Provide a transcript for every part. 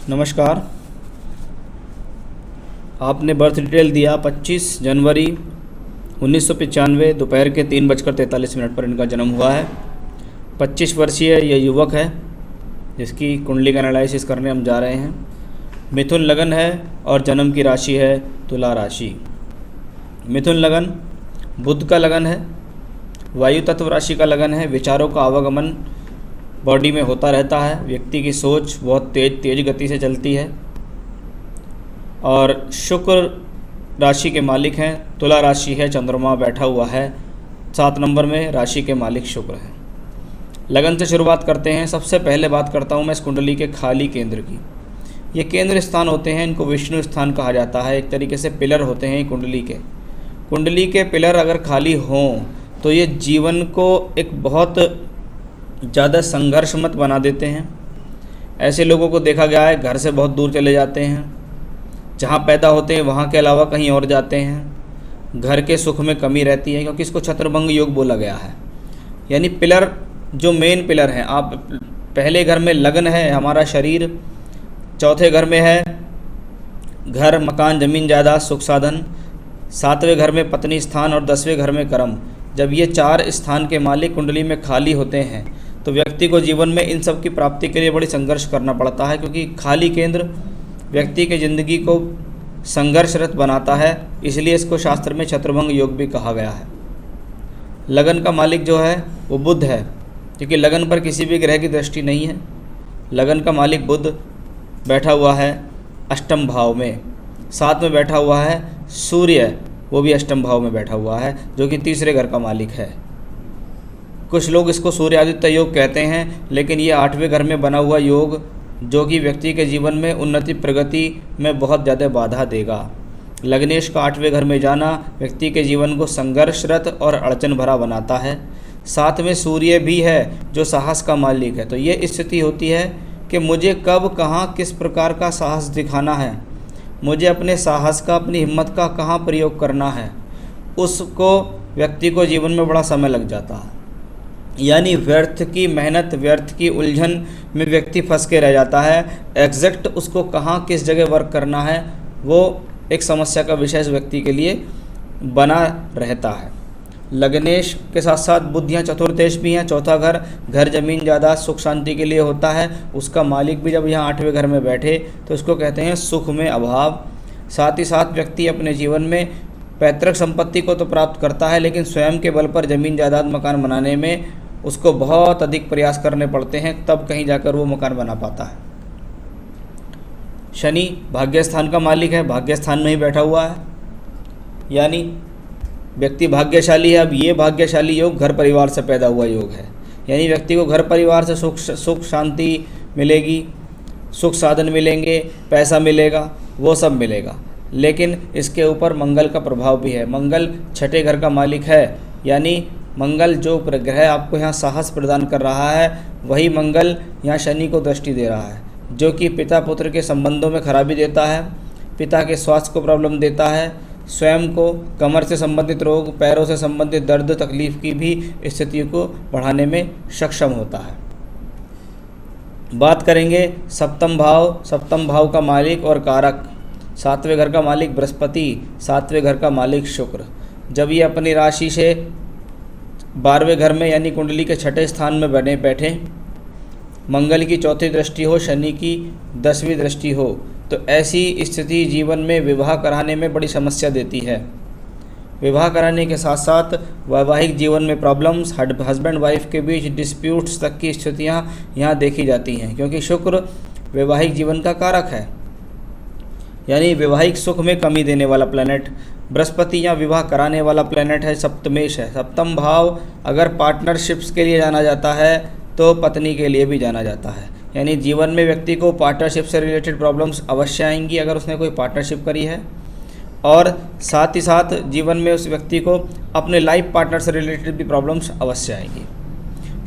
नमस्कार। आपने birth detail दिया 25 जनवरी 1995 दोपहर के 3:43 पर इनका जन्म हुआ है। 25 वर्षीय यह युवक है जिसकी कुंडली का एनालिसिस करने हम जा रहे हैं। मिथुन लगन है और जन्म की राशि है तुला राशि। मिथुन लगन बुध का लगन है, वायु तत्व राशि का लगन है। विचारों का आवागमन बॉडी में होता रहता है। व्यक्ति की सोच बहुत तेज गति से चलती है। और शुक्र राशि के मालिक हैं। तुला राशि है, चंद्रमा बैठा हुआ है 7 नंबर में, राशि के मालिक शुक्र हैं। लगन से शुरुआत करते हैं। सबसे पहले बात करता हूँ मैं इस कुंडली के खाली केंद्र की। ये केंद्र स्थान होते हैं, इनको विष्णु स्थान कहा जाता है। एक तरीके से पिलर होते हैं कुंडली के पिलर अगर खाली हों तो ये जीवन को एक बहुत ज़्यादा संघर्ष मत बना देते हैं। ऐसे लोगों को देखा गया है घर से बहुत दूर चले जाते हैं, जहाँ पैदा होते हैं वहाँ के अलावा कहीं और जाते हैं। घर के सुख में कमी रहती है क्योंकि इसको छत्रभंग योग बोला गया है। यानी पिलर जो मेन पिलर हैं, आप पहले घर में लगन है हमारा शरीर, चौथे घर में है घर मकान ज़मीन जायदाद सुख साधन, 7वें घर में पत्नी स्थान और 10वें घर में कर्म। जब ये 4 स्थान के मालिक कुंडली में खाली होते हैं तो व्यक्ति को जीवन में इन सब की प्राप्ति के लिए बड़ी संघर्ष करना पड़ता है, क्योंकि खाली केंद्र व्यक्ति की ज़िंदगी को संघर्षरत बनाता है। इसलिए इसको शास्त्र में छत्रभंग योग भी कहा गया है। लगन का मालिक जो है वो बुध है, क्योंकि लगन पर किसी भी ग्रह की दृष्टि नहीं है। लगन का मालिक बुध बैठा हुआ है अष्टम भाव में। साथ में बैठा हुआ है सूर्य, वो भी अष्टम भाव में बैठा हुआ है, जो कि तीसरे घर का मालिक है। कुछ लोग इसको सूर्य आदित्य योग कहते हैं, लेकिन ये 8वें घर में बना हुआ योग जो कि व्यक्ति के जीवन में उन्नति प्रगति में बहुत ज़्यादा बाधा देगा। लग्नेश का 8वें घर में जाना व्यक्ति के जीवन को संघर्षरत और अड़चन भरा बनाता है। साथ में सूर्य भी है जो साहस का मालिक है। तो ये स्थिति होती है कि मुझे कब कहाँ किस प्रकार का साहस दिखाना है, मुझे अपने साहस का अपनी हिम्मत का कहाँ प्रयोग करना है, उसको व्यक्ति को जीवन में बड़ा समय लग जाता है। यानी व्यर्थ की मेहनत, व्यर्थ की उलझन में व्यक्ति फंस के रह जाता है। एग्जैक्ट उसको कहाँ किस जगह वर्क करना है वो एक समस्या का विषय इस व्यक्ति के लिए बना रहता है। लग्नेश के साथ साथ बुध यहाँ चतुर्थेश भी हैं। चौथा घर घर जमीन जायदाद सुख शांति के लिए होता है। उसका मालिक भी जब यहाँ 8वें घर में बैठे तो उसको कहते हैं सुख में अभाव। साथ ही साथ व्यक्ति अपने जीवन में पैतृक संपत्ति को तो प्राप्त करता है, लेकिन स्वयं के बल पर ज़मीन जायदाद मकान बनाने में उसको बहुत अधिक प्रयास करने पड़ते हैं, तब कहीं जाकर वो मकान बना पाता है। शनि भाग्य स्थान का मालिक है, भाग्य स्थान में ही बैठा हुआ है, यानी व्यक्ति भाग्यशाली है। अब ये भाग्यशाली योग घर परिवार से पैदा हुआ योग है, यानी व्यक्ति को घर परिवार से सुख शांति मिलेगी, सुख साधन मिलेंगे, पैसा मिलेगा, वो सब मिलेगा। लेकिन इसके ऊपर मंगल का प्रभाव भी है। मंगल 6ठे घर का मालिक है, यानी मंगल जो ग्रह आपको यहाँ साहस प्रदान कर रहा है, वही मंगल यहाँ शनि को दृष्टि दे रहा है, जो कि पिता पुत्र के संबंधों में खराबी देता है, पिता के स्वास्थ्य को प्रॉब्लम देता है, स्वयं को कमर से संबंधित रोग, पैरों से संबंधित दर्द तकलीफ की भी स्थितियों को बढ़ाने में सक्षम होता है। बात करेंगे सप्तम भाव का मालिक और कारक। 7वें घर का मालिक बृहस्पति, 7वें घर का मालिक शुक्र। जब ये अपनी राशि से 12वें घर में यानी कुंडली के 6ठे स्थान में बने बैठे, मंगल की 4थी दृष्टि हो, शनि की 10वीं दृष्टि हो, तो ऐसी स्थिति जीवन में विवाह कराने में बड़ी समस्या देती है। विवाह कराने के साथ साथ वैवाहिक जीवन में प्रॉब्लम्स, हस्बैंड वाइफ के बीच डिस्प्यूट्स तक की स्थितियाँ यहाँ देखी जाती हैं, क्योंकि शुक्र वैवाहिक जीवन का कारक है, यानी वैवाहिक सुख में कमी देने वाला प्लैनेट। बृहस्पति यहाँ विवाह कराने वाला प्लैनेट है, सप्तमेश है। सप्तम भाव अगर पार्टनरशिप्स के लिए जाना जाता है तो पत्नी के लिए भी जाना जाता है, यानी जीवन में व्यक्ति को पार्टनरशिप से रिलेटेड प्रॉब्लम्स अवश्य आएंगी अगर उसने कोई पार्टनरशिप करी है, और साथ ही साथ जीवन में उस व्यक्ति को अपने लाइफ पार्टनर से रिलेटेड भी प्रॉब्लम्स अवश्य आएंगी।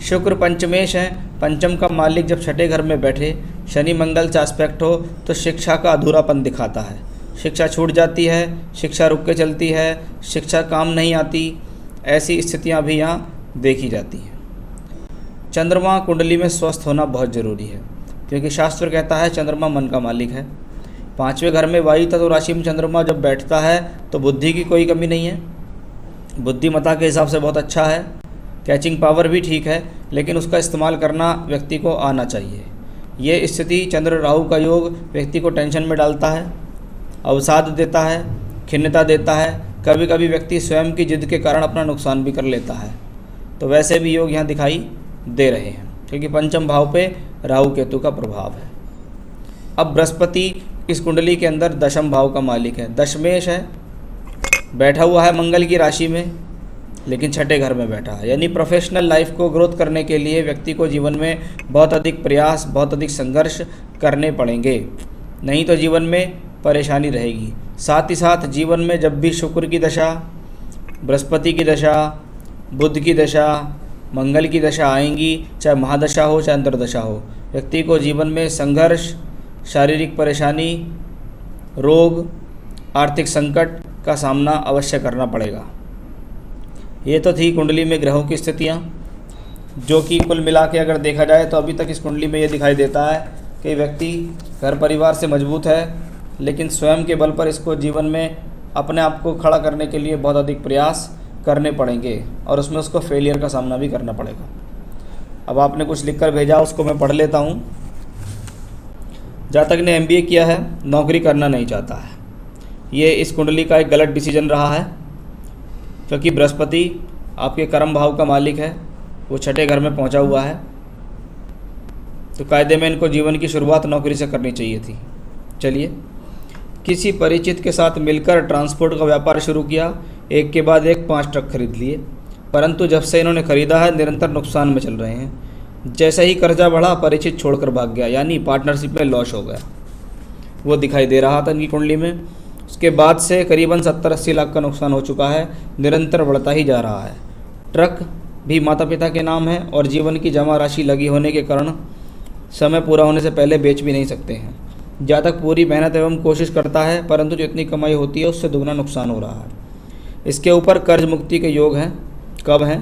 शुक्र पंचमेश है, पंचम का मालिक जब 6ठे घर में बैठे, शनि मंगल से एस्पेक्ट हो तो शिक्षा का अधूरापन दिखाता है। शिक्षा छूट जाती है, शिक्षा रुक के चलती है, शिक्षा काम नहीं आती, ऐसी स्थितियाँ भी यहाँ देखी जाती हैं। चंद्रमा कुंडली में स्वस्थ होना बहुत ज़रूरी है। क्योंकि शास्त्र कहता है चंद्रमा मन का मालिक है। 5वें घर में वायु तत्व राशि में चंद्रमा जब बैठता है तो बुद्धि की कोई कमी नहीं है, बुद्धिमत्ता के हिसाब से बहुत अच्छा है, कैचिंग पावर भी ठीक है, लेकिन उसका इस्तेमाल करना व्यक्ति को आना चाहिए। ये स्थिति चंद्र राहु का योग व्यक्ति को टेंशन में डालता है, अवसाद देता है, खिन्नता देता है, कभी कभी व्यक्ति स्वयं की जिद के कारण अपना नुकसान भी कर लेता है। तो वैसे भी योग यहाँ दिखाई दे रहे हैं क्योंकि पंचम भाव पे राहु केतु का प्रभाव है। अब बृहस्पति इस कुंडली के अंदर दशम भाव का मालिक है, दशमेश है, बैठा हुआ है मंगल की राशि में, लेकिन छठे घर में बैठा है। यानी प्रोफेशनल लाइफ को ग्रोथ करने के लिए व्यक्ति को जीवन में बहुत अधिक प्रयास, बहुत अधिक संघर्ष करने पड़ेंगे, नहीं तो जीवन में परेशानी रहेगी। साथ ही साथ जीवन में जब भी शुक्र की दशा, बृहस्पति की दशा, बुध की दशा, मंगल की दशा आएंगी, चाहे महादशा हो चाहे अंतर्दशा हो, व्यक्ति को जीवन में संघर्ष, शारीरिक परेशानी, रोग, आर्थिक संकट का सामना अवश्य करना पड़ेगा। ये तो थी कुंडली में ग्रहों की स्थितियाँ, जो कि कुल मिला के अगर देखा जाए तो अभी तक इस कुंडली में ये दिखाई देता है कि व्यक्ति घर परिवार से मजबूत है, लेकिन स्वयं के बल पर इसको जीवन में अपने आप को खड़ा करने के लिए बहुत अधिक प्रयास करने पड़ेंगे और उसमें उसको फेलियर का सामना भी करना पड़ेगा। अब आपने कुछ लिखकर भेजा, उसको मैं पढ़ लेता हूँ। जातक ने MBA किया है, नौकरी करना नहीं चाहता है। ये इस कुंडली का एक गलत डिसीजन रहा है, क्योंकि बृहस्पति आपके कर्म भाव का मालिक है, वो छठे घर में पहुंचा हुआ है। तो कायदे में इनको जीवन की शुरुआत नौकरी से करनी चाहिए थी। चलिए, किसी परिचित के साथ मिलकर ट्रांसपोर्ट का व्यापार शुरू किया, एक के बाद एक 5 ट्रक खरीद लिए, परंतु जब से इन्होंने खरीदा है निरंतर नुकसान में चल रहे हैं। जैसे ही कर्जा बढ़ा, परिचित छोड़कर भाग गया, यानी पार्टनरशिप में लॉस हो गया, वो दिखाई दे रहा था इनकी कुंडली में। उसके बाद से करीबन 70-80 लाख का नुकसान हो चुका है, निरंतर बढ़ता ही जा रहा है। ट्रक भी माता पिता के नाम है और जीवन की जमा राशि लगी होने के कारण समय पूरा होने से पहले बेच भी नहीं सकते हैं। जातक पूरी मेहनत एवं कोशिश करता है, परंतु जितनी कमाई होती है उससे दुगना नुकसान हो रहा है। इसके ऊपर कर्ज मुक्ति के योग हैं, कब हैं?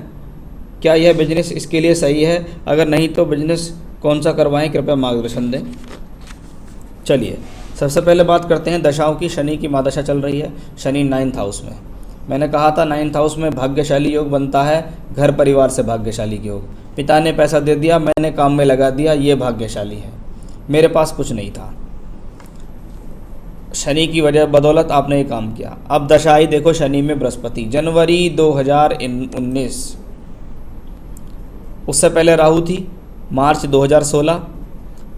क्या यह बिजनेस इसके लिए सही है? अगर नहीं तो बिजनेस कौन सा करवाएं, कृपया मार्गदर्शन दें। चलिए, सबसे पहले बात करते हैं दशाओं की। शनि की महादशा चल रही है, शनि 9th हाउस में। मैंने कहा था 9th हाउस में भाग्यशाली योग बनता है, घर परिवार से भाग्यशाली योग। पिता ने पैसा दे दिया, मैंने काम में लगा दिया, ये भाग्यशाली है। मेरे पास कुछ नहीं था, शनि की वजह बदौलत आपने ये काम किया। अब दशा आई, देखो शनि में बृहस्पति, जनवरी 2019। उससे पहले राहु थी, मार्च 2016।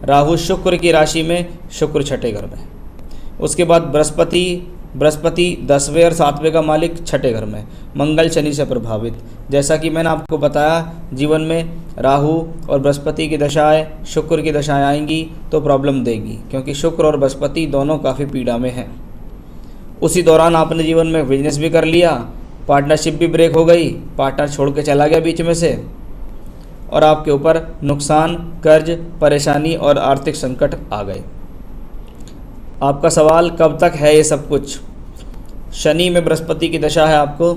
राहु शुक्र की राशि में, शुक्र छठे घर में। उसके बाद बृहस्पति 10वें और 7वें का मालिक छठे घर में, मंगल शनि से प्रभावित। जैसा कि मैंने आपको बताया, जीवन में राहु और बृहस्पति की दशाएं, शुक्र की दशाएं आएंगी तो प्रॉब्लम देगी, क्योंकि शुक्र और बृहस्पति दोनों काफ़ी पीड़ा में हैं। उसी दौरान आपने जीवन में बिजनेस भी कर लिया, पार्टनरशिप भी ब्रेक हो गई, पार्टनर छोड़ के चला गया बीच में से, और आपके ऊपर नुकसान, कर्ज, परेशानी और आर्थिक संकट आ गए। आपका सवाल कब तक है ये सब कुछ? शनि में बृहस्पति की दशा है आपको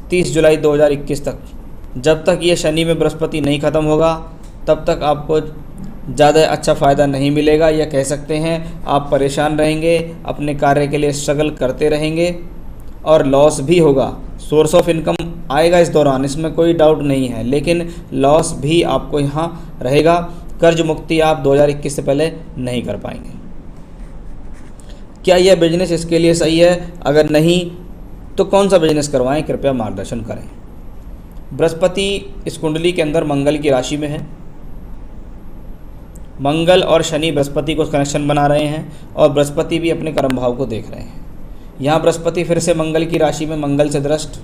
30 जुलाई 2021 तक। जब तक ये शनि में बृहस्पति नहीं ख़त्म होगा तब तक आपको ज़्यादा अच्छा फ़ायदा नहीं मिलेगा, या कह सकते हैं आप परेशान रहेंगे, अपने कार्य के लिए स्ट्रगल करते रहेंगे और लॉस भी होगा। सोर्स ऑफ इनकम आएगा इस दौरान, इसमें कोई डाउट नहीं है, लेकिन लॉस भी आपको यहाँ रहेगा। कर्ज मुक्ति आप 2021 से पहले नहीं कर पाएंगे। क्या यह बिजनेस इसके लिए सही है? अगर नहीं तो कौन सा बिजनेस करवाएं, कृपया मार्गदर्शन करें। बृहस्पति इस कुंडली के अंदर मंगल की राशि में है। मंगल और शनि बृहस्पति को कनेक्शन बना रहे हैं और बृहस्पति भी अपने कर्म भाव को देख रहे हैं। यहाँ बृहस्पति फिर से मंगल की राशि में, मंगल से दृष्ट।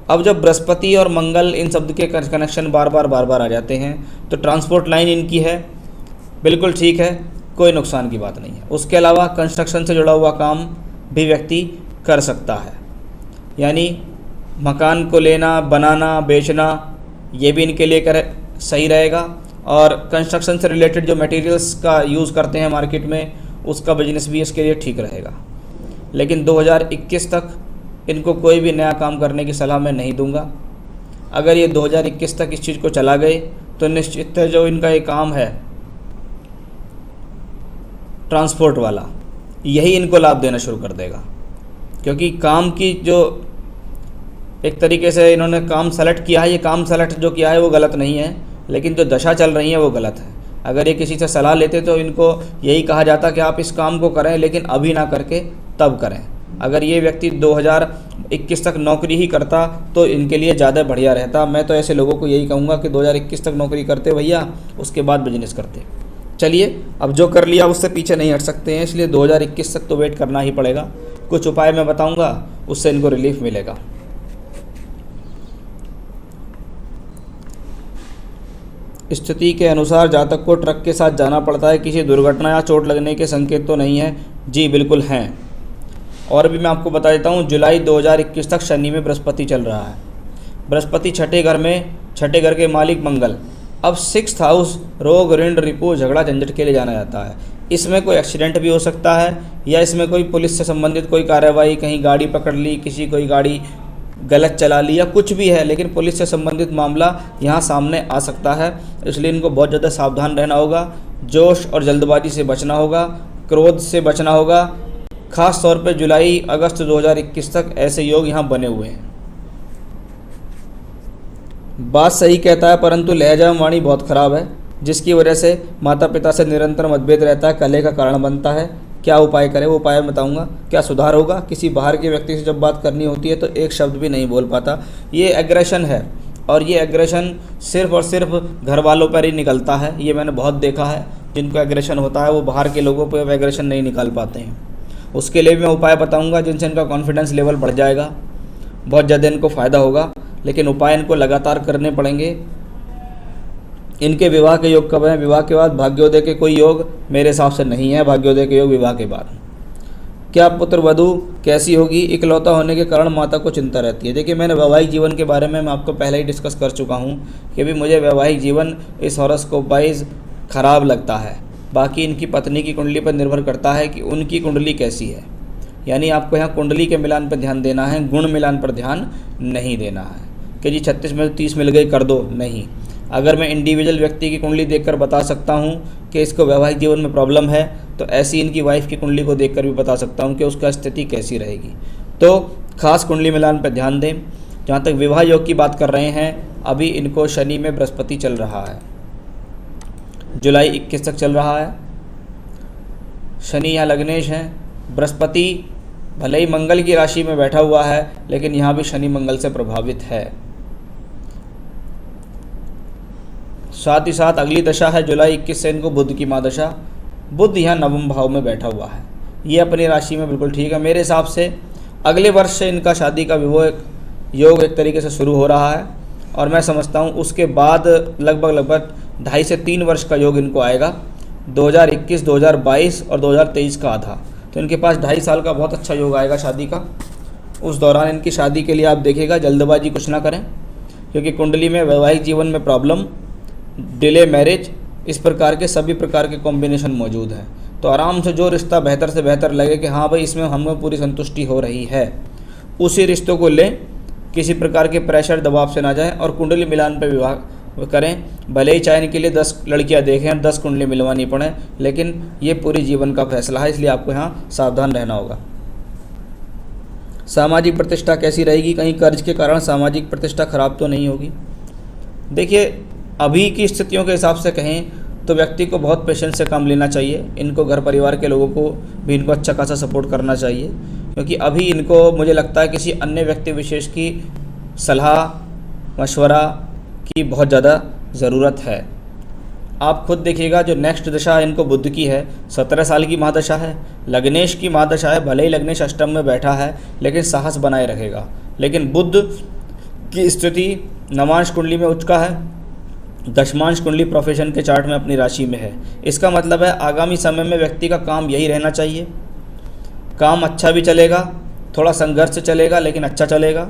अब जब बृहस्पति और मंगल इन शब्द के कनेक्शन बार बार आ जाते हैं तो ट्रांसपोर्ट लाइन इनकी है, बिल्कुल ठीक है, कोई नुकसान की बात नहीं है। उसके अलावा कंस्ट्रक्शन से जुड़ा हुआ काम भी व्यक्ति कर सकता है, यानी मकान को लेना, बनाना, बेचना, ये भी इनके लिए सही रहेगा। और कंस्ट्रक्शन से रिलेटेड जो मटेरियल्स का यूज़ करते हैं मार्केट में, उसका बिजनेस भी इसके लिए ठीक रहेगा। लेकिन 2021 तक इनको कोई भी नया काम करने की सलाह मैं नहीं दूंगा। अगर ये 2021 तक इस चीज़ को चला गए तो निश्चित है जो इनका ये काम है ट्रांसपोर्ट वाला, यही इनको लाभ देना शुरू कर देगा। क्योंकि काम की जो एक तरीके से इन्होंने काम सेलेक्ट किया है, ये काम सेलेक्ट जो किया है वो गलत नहीं है, लेकिन जो दशा चल रही है वो गलत है। अगर ये किसी से सलाह लेते तो इनको यही कहा जाता कि आप इस काम को करें, लेकिन अभी ना करके तब करें। अगर ये व्यक्ति 2021 तक नौकरी ही करता तो इनके लिए ज़्यादा बढ़िया रहता। मैं तो ऐसे लोगों को यही कहूँगा कि 2021 तक नौकरी करते भैया, उसके बाद बिजनेस करते। चलिए, अब जो कर लिया उससे पीछे नहीं हट सकते हैं, इसलिए 2021 तक तो वेट करना ही पड़ेगा। कुछ उपाय मैं बताऊँगा, उससे इनको रिलीफ मिलेगा। स्थिति के अनुसार जातक को ट्रक के साथ जाना पड़ता है। किसी दुर्घटना या चोट लगने के संकेत तो नहीं है? जी बिल्कुल हैं। और भी मैं आपको बता देता हूँ, जुलाई 2021 तक शनि में बृहस्पति चल रहा है। बृहस्पति छठे घर में, छठे घर के मालिक मंगल। अब 6th हाउस रोग, ऋण, रिपू, झगड़ा, झंझट के लिए जाना जाता है। इसमें कोई एक्सीडेंट भी हो सकता है, या इसमें कोई पुलिस से संबंधित कोई कार्रवाई, कहीं गाड़ी पकड़ ली, किसी कोई गाड़ी गलत चला ली, या कुछ भी है, लेकिन पुलिस से संबंधित मामला यहाँ सामने आ सकता है। इसलिए इनको बहुत ज़्यादा सावधान रहना होगा। जोश और जल्दबाजी से बचना होगा, क्रोध से बचना होगा। खास तौर पे जुलाई अगस्त 2021 तक ऐसे योग यहाँ बने हुए हैं। बात सही कहता है, परंतु लहजा एवं वाणी बहुत खराब है, जिसकी वजह से माता पिता से निरंतर मतभेद रहता है, कलह का कारण बनता है। क्या उपाय करें, वो उपाय बताऊंगा। क्या सुधार होगा? किसी बाहर के व्यक्ति से जब बात करनी होती है तो एक शब्द भी नहीं बोल पाता। ये एग्रेशन है, और ये एग्रेशन सिर्फ और सिर्फ घर वालों पर ही निकलता है। ये मैंने बहुत देखा है, जिनको एग्रेशन होता है वो बाहर के लोगों पर एग्रेशन नहीं निकाल पाते हैं। उसके लिए भी मैं उपाय बताऊँगा, जिनसे इनका कॉन्फिडेंस लेवल बढ़ जाएगा, बहुत ज़्यादा इनको फ़ायदा होगा। लेकिन उपाय इनको लगातार करने पड़ेंगे। इनके विवाह के योग कब हैं? विवाह के बाद। भाग्योदय के कोई योग मेरे हिसाब से नहीं है, भाग्योदय के योग विवाह के बाद। क्या पुत्र वधू कैसी होगी? इकलौता होने के कारण माता को चिंता रहती है। देखिए, मैंने वैवाहिक जीवन के बारे में मैं आपको पहले ही डिस्कस कर चुका हूँ कि भी मुझे वैवाहिक जीवन इस हॉरोस्कोप वाइज खराब लगता है। बाकी इनकी पत्नी की कुंडली पर निर्भर करता है कि उनकी कुंडली कैसी है। यानी आपको यहाँ कुंडली के मिलान पर ध्यान देना है, गुण मिलान पर ध्यान नहीं देना है कि जी 36 में 30 मिल गई कर दो, नहीं। अगर मैं इंडिविजुअल व्यक्ति की कुंडली देखकर बता सकता हूँ कि इसको वैवाहिक जीवन में प्रॉब्लम है, तो ऐसी इनकी वाइफ की कुंडली को देखकर भी बता सकता हूँ कि उसका स्थिति कैसी रहेगी। तो खास कुंडली मिलान पर ध्यान दें। जहाँ तक विवाह योग की बात कर रहे हैं, अभी इनको शनि में बृहस्पति चल रहा है, जुलाई 21 तक चल रहा है। शनि यहाँ लग्नेश हैं। बृहस्पति भले ही मंगल की राशि में बैठा हुआ है, लेकिन यहाँ भी शनि मंगल से प्रभावित है। साथ ही साथ अगली दशा है जुलाई 21 से इनको बुध की महादशा। बुध यहाँ नवम भाव में बैठा हुआ है, ये अपनी राशि में बिल्कुल ठीक है। मेरे हिसाब से अगले वर्ष से इनका शादी का विवाह योग एक तरीके से शुरू हो रहा है, और मैं समझता हूँ उसके बाद लगभग 2.5 से 3 वर्ष का योग इनको आएगा। 2021, 2022 और 2023 का आधा, तो इनके पास 2.5 साल का बहुत अच्छा योग आएगा शादी का। उस दौरान इनकी शादी के लिए आप देखिएगा जल्दबाजी कुछ ना करें, क्योंकि कुंडली में वैवाहिक जीवन में प्रॉब्लम, डिले मैरिज, इस प्रकार के सभी प्रकार के कॉम्बिनेशन मौजूद हैं। तो आराम से जो रिश्ता बेहतर से बेहतर लगे कि हाँ भाई इसमें हमें पूरी संतुष्टि हो रही है, उसी रिश्तों को लें। किसी प्रकार के प्रेशर दबाव से ना जाएं, और कुंडली मिलान पर विवाह करें। भले ही चाहे इनके लिए 10 लड़कियां देखें, 10 कुंडली मिलवानी पड़े, लेकिन ये पूरी जीवन का फैसला है, इसलिए आपको यहाँ सावधान रहना होगा। सामाजिक प्रतिष्ठा कैसी रहेगी? कहीं कर्ज के कारण सामाजिक प्रतिष्ठा खराब तो नहीं होगी? देखिए, अभी की स्थितियों के हिसाब से कहें तो व्यक्ति को बहुत पेशेंस से काम लेना चाहिए। इनको घर परिवार के लोगों को भी इनको अच्छा खासा सपोर्ट करना चाहिए, क्योंकि अभी इनको मुझे लगता है किसी अन्य व्यक्ति विशेष की सलाह मशवरा की बहुत ज़्यादा ज़रूरत है। आप खुद देखिएगा, जो नेक्स्ट दशा इनको बुध की है, 17 साल की महादशा है, लग्नेश की महादशा है। भले ही लग्नेश अष्टम में बैठा है, लेकिन साहस बनाए रखेगा। लेकिन बुध की स्थिति नवांश कुंडली में उच्च का है, दशमांश कुंडली प्रोफेशन के चार्ट में अपनी राशि में है। इसका मतलब है आगामी समय में व्यक्ति का काम यही रहना चाहिए। काम अच्छा भी चलेगा, थोड़ा संघर्ष चलेगा, लेकिन अच्छा चलेगा,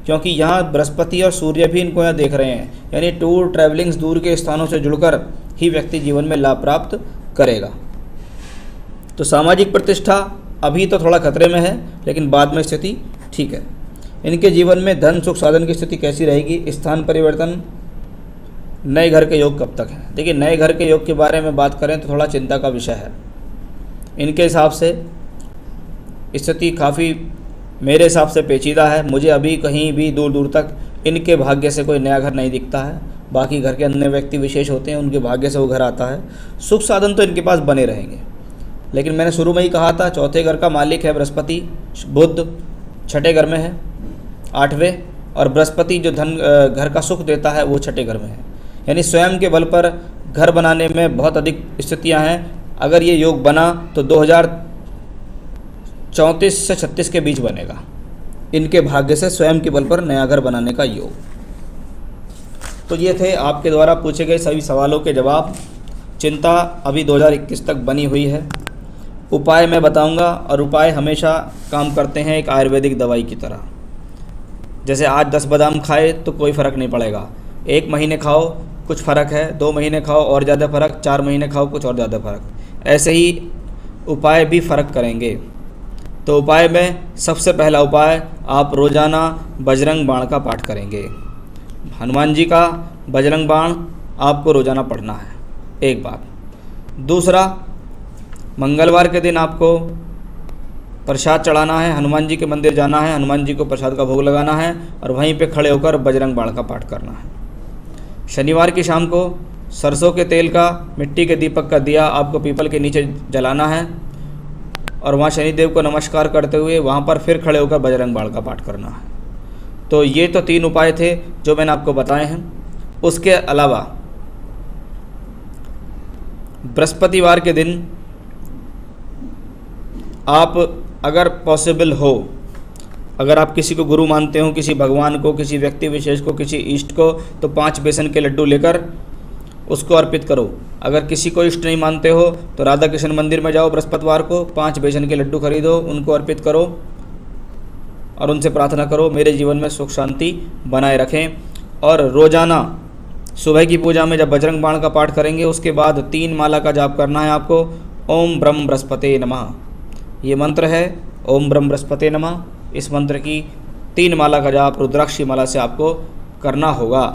क्योंकि यहाँ बृहस्पति और सूर्य भी इनको यहाँ देख रहे हैं। यानी टूर ट्रैवलिंग्स, दूर के स्थानों से जुड़कर ही व्यक्ति जीवन में लाभ प्राप्त करेगा। तो सामाजिक प्रतिष्ठा अभी तो थोड़ा खतरे में है, लेकिन बाद में स्थिति ठीक है। इनके जीवन में धन सुख साधन की स्थिति कैसी रहेगी? स्थान परिवर्तन, नए घर के योग कब तक है? देखिए, नए घर के योग के बारे में बात करें तो थोड़ा चिंता का विषय है। इनके हिसाब से स्थिति काफ़ी मेरे हिसाब से पेचीदा है। मुझे अभी कहीं भी दूर दूर तक इनके भाग्य से कोई नया घर नहीं दिखता है। बाकी घर के अन्य व्यक्ति विशेष होते हैं, उनके भाग्य से वो घर आता है। सुख साधन तो इनके पास बने रहेंगे, लेकिन मैंने शुरू में ही कहा था चौथे घर का मालिक है बृहस्पति, बुध छठे घर में है 8वें, और बृहस्पति जो धन घर का सुख देता है वो छठे घर में है। यानी स्वयं के बल पर घर बनाने में बहुत अधिक स्थितियां हैं। अगर ये योग बना तो 2034 से 36 के बीच बनेगा, इनके भाग्य से स्वयं के बल पर नया घर बनाने का योग। तो ये थे आपके द्वारा पूछे गए सभी सवालों के जवाब। चिंता अभी 2021 तक बनी हुई है। उपाय मैं बताऊंगा, और उपाय हमेशा काम करते हैं एक आयुर्वेदिक दवाई की तरह। जैसे आज 10 बादाम खाए तो कोई फ़र्क नहीं पड़ेगा, 1 महीने खाओ कुछ फ़र्क है, 2 महीने खाओ और ज़्यादा फ़र्क, 4 महीने खाओ कुछ और ज़्यादा फ़र्क। ऐसे ही उपाय भी फ़र्क करेंगे। तो उपाय में सबसे पहला उपाय, आप रोज़ाना बजरंग बाण का पाठ करेंगे। हनुमान जी का बजरंग बाण आपको रोज़ाना पढ़ना है, एक बात। दूसरा, मंगलवार के दिन आपको प्रसाद चढ़ाना है, हनुमान जी के मंदिर जाना है, हनुमान जी को प्रसाद का भोग लगाना है और वहीं पे खड़े होकर बजरंग बाण का पाठ करना है। शनिवार की शाम को सरसों के तेल का मिट्टी के दीपक का दिया आपको पीपल के नीचे जलाना है और वहाँ शनिदेव को नमस्कार करते हुए वहाँ पर फिर खड़े होकर बजरंग बाण का पाठ करना है। तो ये तो 3 उपाय थे जो मैंने आपको बताए हैं। उसके अलावा बृहस्पतिवार के दिन आप अगर पॉसिबल हो, अगर आप किसी को गुरु मानते हो, किसी भगवान को, किसी व्यक्ति विशेष को, किसी इष्ट को, तो 5 बेसन के लड्डू लेकर उसको अर्पित करो। अगर किसी को इष्ट नहीं मानते हो तो राधा कृष्ण मंदिर में जाओ, बृहस्पतिवार को 5 बेसन के लड्डू खरीदो, उनको अर्पित करो और उनसे प्रार्थना करो मेरे जीवन में सुख शांति बनाए रखें। और रोज़ाना सुबह की पूजा में जब बजरंग बाण का पाठ करेंगे उसके बाद 3 माला का जाप करना है आपको। ओम ब्रह्म बृहस्पते नमः, ये मंत्र है ओम ब्रह्म बृहस्पते नमः। इस मंत्र की 3 माला का जाप रुद्राक्षी माला से आपको करना होगा।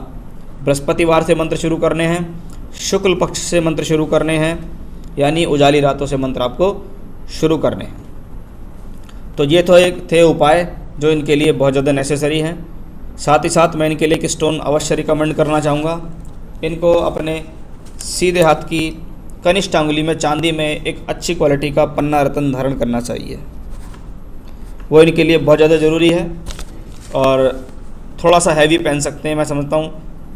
बृहस्पतिवार से मंत्र शुरू करने हैं, शुक्ल पक्ष से मंत्र शुरू करने हैं, यानी उजाली रातों से मंत्र आपको शुरू करने हैं। तो ये तो एक थे उपाय जो इनके लिए बहुत ज़्यादा नेसेसरी हैं। साथ ही साथ मैं इनके लिए एक स्टोन अवश्य रिकमेंड करना चाहूँगा। इनको अपने सीधे हाथ की कनिष्ठ अंगुली में चांदी में एक अच्छी क्वालिटी का पन्ना रत्न धारण करना चाहिए, वो इनके लिए बहुत ज़्यादा ज़रूरी है। और थोड़ा सा हैवी पहन सकते हैं, मैं समझता हूँ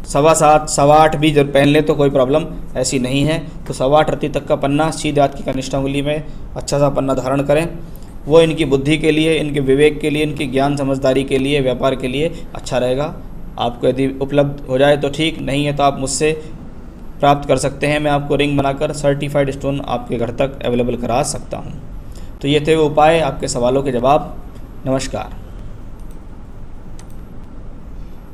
7.25 7.8 भी जब पहन ले तो कोई प्रॉब्लम ऐसी नहीं है। तो 7.25 रत्ती तक का पन्ना सीधे हाथ की कनिष्ठ अंगुली में अच्छा सा पन्ना धारण करें। वो इनकी बुद्धि के लिए, इनके विवेक के लिए, इनकी ज्ञान समझदारी के लिए, व्यापार के लिए अच्छा रहेगा। आपको यदि उपलब्ध हो जाए तो ठीक, नहीं है तो आप मुझसे प्राप्त कर सकते हैं। मैं आपको रिंग बनाकर सर्टिफाइड स्टोन आपके घर तक अवेलेबल करा सकता हूँ। तो ये थे वो उपाय, आपके सवालों के जवाब। नमस्कार।